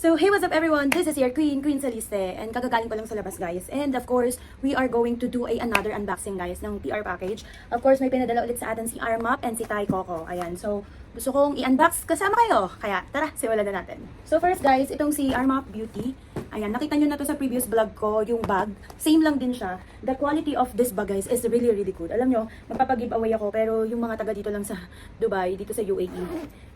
So, hey, what's up everyone? This is your Queen Saliste, and kagagaling pa lang sa labas guys. And of course, we are going to do another unboxing guys ng PR package. Of course, may pinadala ulit sa atin si Armap and si Tai Coco. Ayan, so gusto kong i-unbox kasama kayo. Kaya tara, simulan na natin. So first guys, itong si Armap Beauty. Ayan, nakita nyo na to sa previous vlog ko, yung bag. Same lang din siya. The quality of this bag guys is really good. Alam nyo, magpapag-giveaway ako, pero yung mga taga dito lang sa Dubai, dito sa UAE,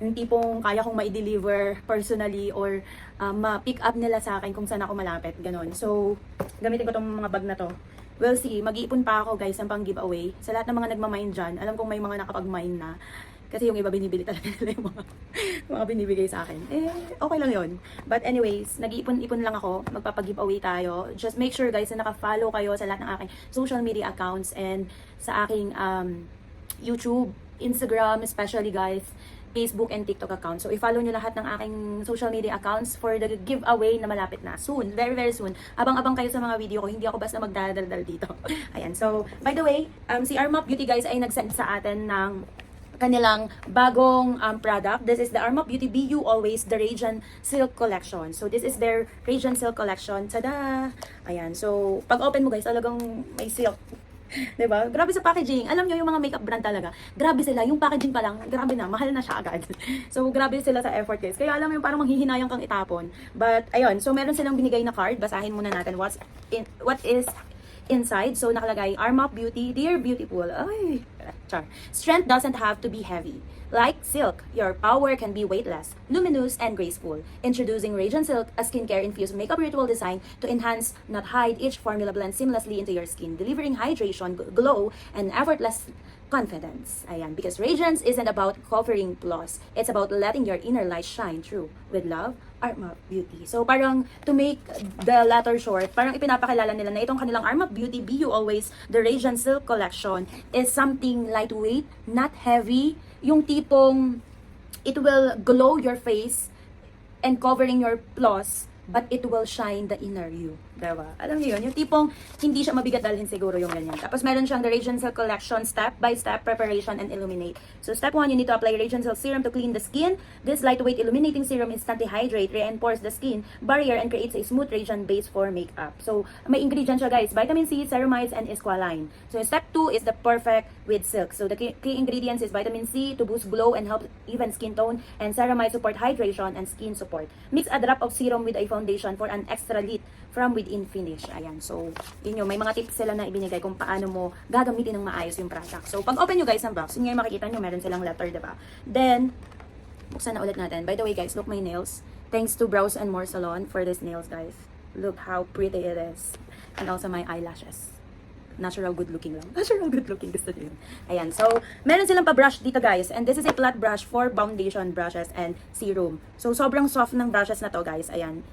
yung tipong kaya kong ma-deliver personally or ma-pick up nila sa akin kung saan ako malapit, ganon. So, gamitin ko tong mga bag na to. We'll see, mag-iipon pa ako guys ng pang giveaway. Sa lahat ng mga nagmamine dyan, alam kong may mga nakapag-mine na. Kasi yung iba binibili talaga nila yung mga binibigay sa akin. Eh, okay lang yon. But anyways, nag-iipon-ipon lang ako. Magpapag-giveaway tayo. Just make sure guys na naka-follow kayo sa lahat ng aking social media accounts and sa aking YouTube, Instagram, especially guys, Facebook and TikTok account. So, i-follow nyo lahat ng aking social media accounts for the giveaway na malapit na. Soon, very soon. Abang-abang kayo sa mga video ko. Hindi ako basta magdadaldal dito. Ayan. So, by the way, si Armap Beauty guys ay nag-send sa atin ng kanilang bagong product. This is the Armap Beauty Be You Always, the Radiant Silk Collection. So, this is their Radiant Silk Collection. Tada! Ayan. So, pag open mo guys, talagang may silk. Diba? Grabe sa packaging. Alam nyo yung mga makeup brand talaga. Grabe sila. Yung packaging pa lang, grabe na. Mahal na siya agad. So, grabe sila sa effort guys. Kaya alam mo yung parang manghihinayang kang itapon. But, ayun. So, meron silang binigay na card. Basahin muna natin what is inside. So, nakalagay, Armap Beauty, Dear Beautiful. Ay, char. Strength doesn't have to be heavy. Like silk, your power can be weightless, luminous, and graceful. Introducing Radiant Silk, a skincare-infused makeup ritual designed to enhance, not hide, each formula blends seamlessly into your skin, delivering hydration, glow, and effortless confidence. Ayan, because radiance isn't about covering flaws. It's about letting your inner light shine through. With love, Armap Beauty. So, parang to make the latter short, parang ipinapakilala nila na itong kanilang Armap Beauty Be You Always, the Radiant Silk Collection is something lightweight, not heavy, yung tipong it will glow your face and covering your flaws, but it will shine the inner you. Diba? Alam niyo yun? Yung tipong hindi siya mabigat dalhin siguro yung ganyan. Tapos meron siyang the Radiant Silk Collection step-by-step preparation and illuminate. So step 1, you need to apply Radiant Silk Serum to clean the skin. This lightweight illuminating serum instantly hydrate, reinforce the skin barrier, and creates a smooth radiant base for makeup. So may ingredients siya guys, vitamin C, ceramides, and squalane. So step 2 is the perfect with silk. So the key ingredients is vitamin C to boost glow and help even skin tone, and ceramide support hydration and skin support. Mix a drop of serum with a foundation for an extra lit from within finish. Ayan. So, yun yung, may mga tips sila na ibinigay kung paano mo gagamitin ng maayos yung product. So, pag open nyo guys ng box, yun nga yung makikita nyo, meron silang letter, diba? Then, buksan na ulit natin. By the way guys, look my nails. Thanks to Brows and More Salon for these nails guys. Look how pretty it is. And also my eyelashes. Natural good looking lang. Natural good looking, gusto nyo yun. Ayan. So, meron silang pa-brush dito guys. And this is a flat brush for foundation brushes and serum. So, sobrang soft ng brushes na to guys. Ayan.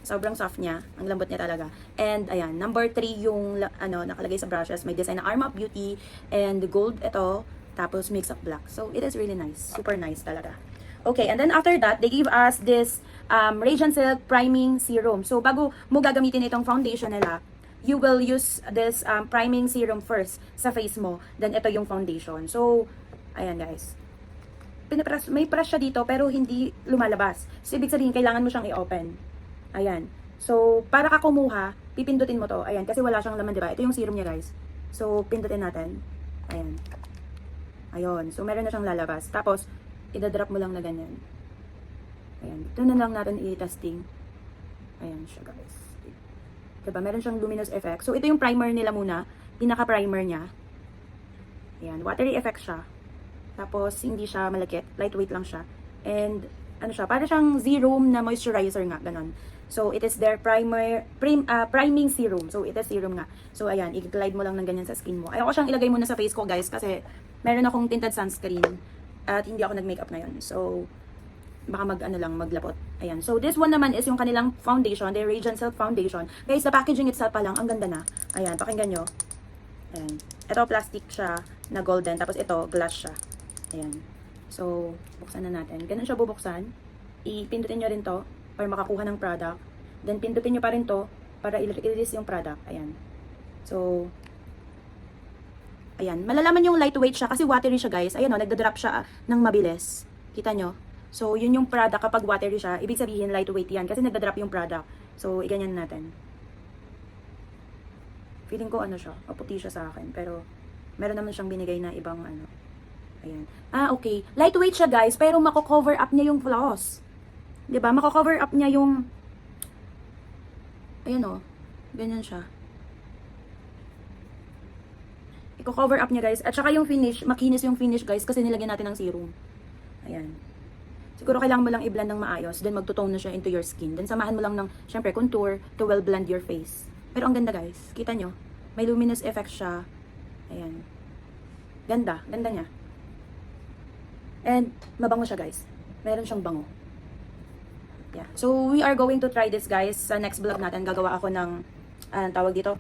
Sobrang soft niya. Ang lambot niya talaga. And, ayan. Number 3 yung, nakalagay sa brushes. May design na Armap Beauty. And gold ito. Tapos mix of black. So, it is really nice. Super nice talaga. Okay. And then, after that, they give us this Radiant Silk Priming Serum. So, bago mo gagamitin itong foundation nila, you will use this priming serum first sa face mo. Then, ito yung foundation. So, ayan guys. May press siya dito, pero hindi lumalabas. So, ibig sabihin, kailangan mo siyang i-open. Ayan. So, para ka kumuha, pipindutin mo to. Ayan, kasi wala siyang laman, diba? Ito yung serum niya, guys. So, pindutin natin. Ayan. Ayun. So, meron na siyang lalabas. Tapos, idadrop mo lang na ganyan. Ayan. Ito na lang natin i-testing. Ayan siya, guys. Diba? Meron siyang luminous effect. So, ito yung primer nila muna. Pinaka-primer niya. Ayan. Watery effect siya. Tapos, hindi siya malagkit. Lightweight lang siya. And, ano siya, para siyang serum na moisturizer nga, ganon. So, it is their priming serum. So, it is serum nga. So, ayan, i-glide mo lang ng ganyan sa skin mo. Ayoko siyang ilagay muna sa face ko, guys, kasi meron akong tinted sunscreen at hindi ako nag-makeup ngayon. So, baka maglapot. Ayan. So, this one naman is yung kanilang foundation, the Radiant Silk Foundation. Guys, sa packaging itself pa lang, ang ganda na. Ayan, pakinggan nyo. Ayan. Ito, plastic siya na golden. Tapos ito, glass siya. Ayan. So, buksan na natin. Ganun siya bubuksan. Ipindutin nyo rin to para makakuha ng product. Then, pindutin nyo pa rin to para i-release yung product. Ayan. So, ayan. Malalaman yung lightweight siya kasi watery siya guys. Ayan o, nagda-drop siya ng mabilis. Kita nyo? So, yun yung product kapag watery siya. Ibig sabihin, lightweight yan. Kasi nagda-drop yung product. So, iganyan natin. Feeling ko ano siya, maputi siya sa akin. Pero, meron naman siyang binigay na ibang ano. Ayan. Okay. Lightweight siya guys, pero mako-cover up niya yung flaws. 'Di ba? Mako-cover up niya yung ayan o. Ganyan siya. Iko-cover up niya guys. At saka yung finish, makinis yung finish guys kasi nilagyan natin ng serum. Ayan. Siguro kailangan mo lang i-blend ng maayos, then magtutone na siya into your skin. Then samahan mo lang ng, syempre, contour to well blend your face. Pero ang ganda guys. Kita nyo? May luminous effect siya. Ayan. Ganda. Ganda niya. And mabango siya guys. Meron siyang bango. Yeah. So we are going to try this guys. Sa next vlog natin, gagawa ako ng, tawag dito,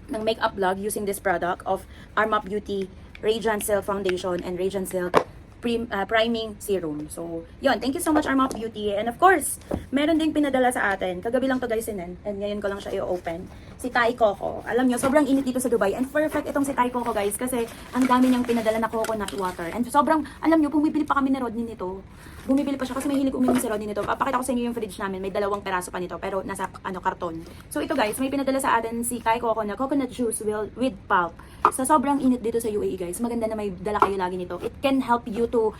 ng makeup vlog using this product of Armap Beauty Radiant Silk Foundation and Radiant Silk Priming Serum. So, yun. Thank you so much, Armap Beauty. And of course, meron ding pinadala sa atin. Kagabi lang to guys and ngayon ko lang siya i-open. Si Thai Coco. Alam nyo, sobrang init dito sa Dubai. And perfect itong si Thai Coco guys kasi ang dami niyang pinadala na coconut water. And sobrang, alam nyo, bumibili pa kami ni Rodney nito. Bumibili pa siya kasi mahilig uminom si Rodney nito. Papakita ko sa inyo yung fridge namin. May 2 peraso pa nito pero nasa karton. So ito guys, may pinadala sa atin si Thai Coco na coconut juice with pulp. Sa sobrang init dito sa UAE guys, maganda na may dala kayo lagi nito. It can help you to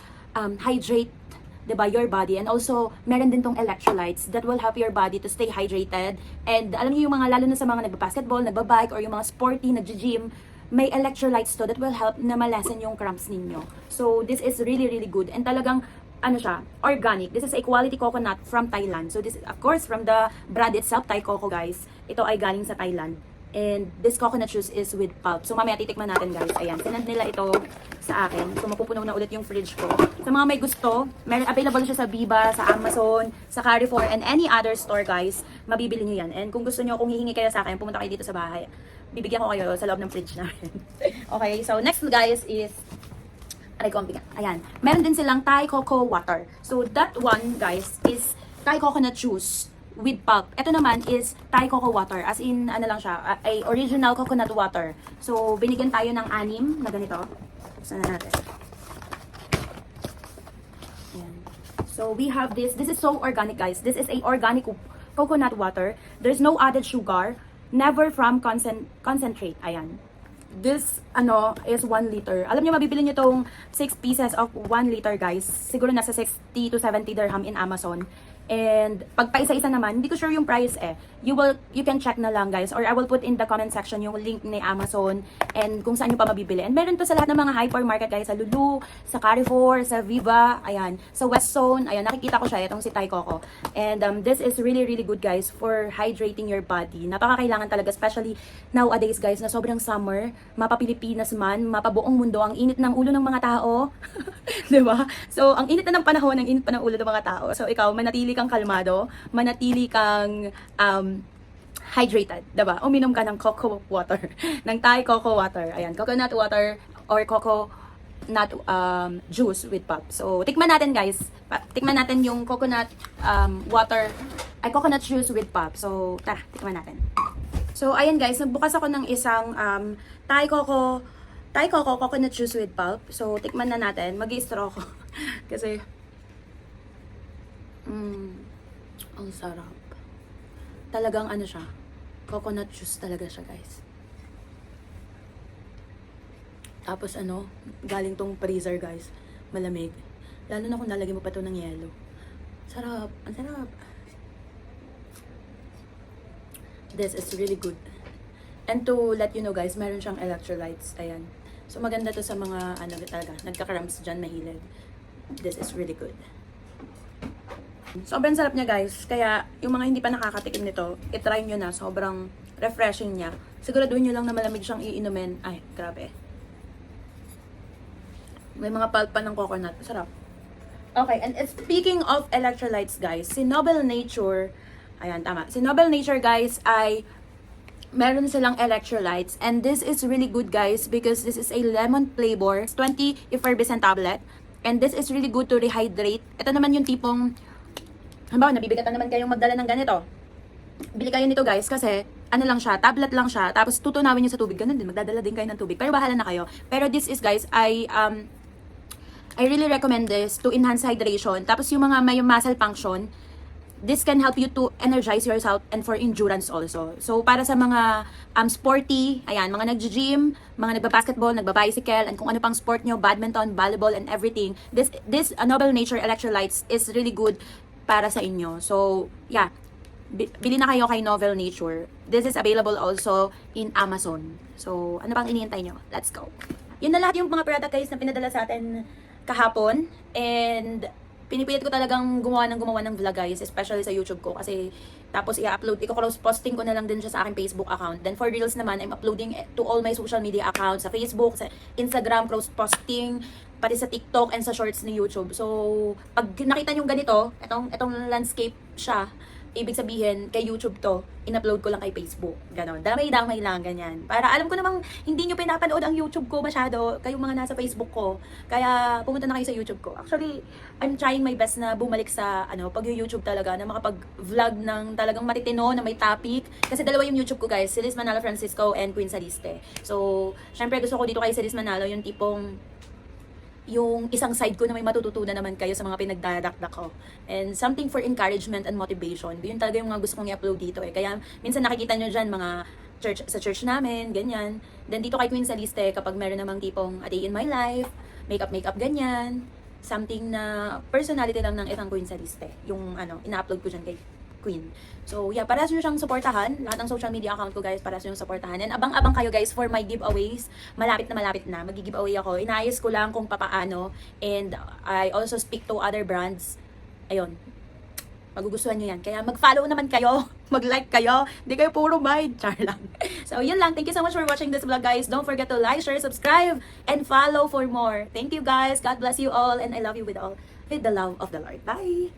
hydrate, diba, your body, and also meron din tong electrolytes that will help your body to stay hydrated. And alam niyo yung mga, lalo na sa mga nagba-basketball, nagba-bike, or yung mga sporty, nagji-gym, may electrolytes to that will help na malesen yung cramps ninyo. So this is really really good, and talagang ano siya, organic. This is a quality coconut from Thailand. So this is of course from the brand itself, Thai Coco guys. Ito ay galing sa Thailand. And this coconut juice is with pulp. So mamaya titikman natin guys. Ayan, sinend nila ito sa akin. So mapupuno na ulit yung fridge ko. Sa mga may gusto, meron available siya sa Biba, sa Amazon, sa Carrefour, and any other store guys. Mabibili nyo yan. And kung gusto nyo, kung hihingi kayo sa akin, pumunta kayo dito sa bahay. Bibigyan ko kayo sa loob ng fridge namin. Okay, so next guys is ayan. Meron din silang Thai Coco water. So that one guys is Thai coconut juice with pulp. Ito naman is Thai Coco water. As in, ano lang siya, a original coconut water. So, binigyan tayo ng 6 na ganito. Saan na natin? Ayan. So, we have this. This is so organic, guys. This is a organic coconut water. There's no added sugar. Never from concentrate. Ayan. This, is 1 liter. Alam niyo, mabibili niyo tong 6 pieces of 1 liter, guys. Siguro nasa 60 to 70 dirham in Amazon. And pag paisa-isa naman, hindi ko sure yung price eh. You can check na lang guys, or I will put in the comment section yung link ni Amazon and kung saan nyo pa mabibili. And meron to sa lahat ng mga hypermarket guys, sa Lulu, sa Carrefour, sa Viva, ayan, sa West Zone, ayan, nakikita ko siya, itong si Thai Coco. And this is really really good guys for hydrating your body. Napakakailangan talaga, especially nowadays guys, na sobrang summer, mapa Pilipinas man, mapa buong mundo, ang init ng ulo ng mga tao. 'Di ba? So, ang init na ng panahon, ang init pa ng ulo ng mga tao. So, ikaw, manatili kang kalmado, manatili kang hydrated, diba? Uminom ka ng coco water, ng Thai Coco water. Ayan, coconut water or coconut juice with pulp. So, tikman natin guys. Tikman natin yung coconut water, coconut juice with pulp. So, tara, tikman natin. So, ayan guys, nagbukas ako ng isang Thai Coco coconut juice with pulp. So, tikman na natin. Mag-i-straw ko. Kasi, ang sarap. Talagang ano siya, coconut juice talaga siya guys. Tapos galing tong freezer guys, malamig. Lalo na kung lalagyan mo pa to ng yelo. Sarap, ang sarap. This is really good. And to let you know guys, meron siyang electrolytes. Ayan. So maganda to sa mga talaga, nagka-cramps dyan, mahilig. This is really good. Sobrang sarap niya guys. Kaya yung mga hindi pa nakakatikim nito, itry nyo na. Sobrang refreshing niya. Siguraduhin nyo lang na malamig siyang iinumin. Ay, grabe. May mga pulp pa ng coconut. Sarap. Okay, and speaking of electrolytes guys, si Noble Nature, ayan, tama. Si Noble Nature guys ay meron silang electrolytes. And this is really good guys because this is a lemon flavor. 20 effervescent tablet. And this is really good to rehydrate. Ito naman yung tipong, halimbawa, nabibigatan naman kayong magdala ng ganito. Bili kayo nito guys kasi lang siya, tablet lang siya. Tapos tutunawin nyo sa tubig. Ganun din, magdadala din kayo ng tubig. Pero bahala na kayo. Pero this is guys, ay I really recommend this to enhance hydration. Tapos yung mga may muscle function, this can help you to energize yourself and for endurance also. So, para sa mga sporty, ayan, mga nag-gym, mga nagba-basketball, nagba-bicycle, and kung ano pang sport nyo, badminton, volleyball, and everything, this Noble Nature Electrolytes is really good para sa inyo. So, yeah, bili na kayo kay Novel Nature. This is available also in Amazon. So, ano pang iniintay nyo? Let's go. Yun na lahat yung mga product guys na pinadala sa atin kahapon. And pinipilit ko talagang gumawa ng vlog guys, especially sa YouTube ko kasi tapos i-upload, i-cross posting ko na lang din siya sa aking Facebook account. Then for Reels naman, I'm uploading to all my social media accounts, sa Facebook, sa Instagram, cross posting, pati sa TikTok and sa shorts ni YouTube. So, pag nakita nyo ganito, itong landscape siya, ibig sabihin, kay YouTube to, in-upload ko lang kay Facebook. Ganon. Damay-damay lang, ganyan. Para alam ko namang hindi nyo pinapanood ang YouTube ko masyado, kayong mga nasa Facebook ko. Kaya pumunta na kayo sa YouTube ko. Actually, I'm trying my best na bumalik sa pag-YouTube talaga, na makapag-vlog ng talagang matitino, na may topic. Kasi dalawa yung YouTube ko guys, si Liz Manalo Francisco and Queen Saliste. So, syempre gusto ko dito kay si Liz Manalo, yung tipong yung isang side ko na may matututunan naman kayo sa mga pinagdadakdak ko. And something for encouragement and motivation. Yun talaga yung mga gusto kong i-upload dito eh. Kaya minsan nakikita nyo dyan mga sa church namin, ganyan. Then dito kay Queen Saliste, kapag meron namang tipong a day in my life, makeup, ganyan. Something na personality lang ng isang Queen Saliste. Yung ina-upload ko dyan kay Queen. So, yeah, para nyo siyang supportahan. Lahat ng social media account ko, guys, para nyo supportahan. And abang-abang kayo, guys, for my giveaways. Malapit na. Mag-giveaway ako. Inaayos ko lang kung papaano. And I also speak to other brands. Ayun. Magugustuhan nyo yan. Kaya mag-follow naman kayo. Mag-like kayo. Hindi kayo puro mind. Char lang. So, yun lang. Thank you so much for watching this vlog, guys. Don't forget to like, share, subscribe, and follow for more. Thank you, guys. God bless you all. And I love you with the love of the Lord. Bye!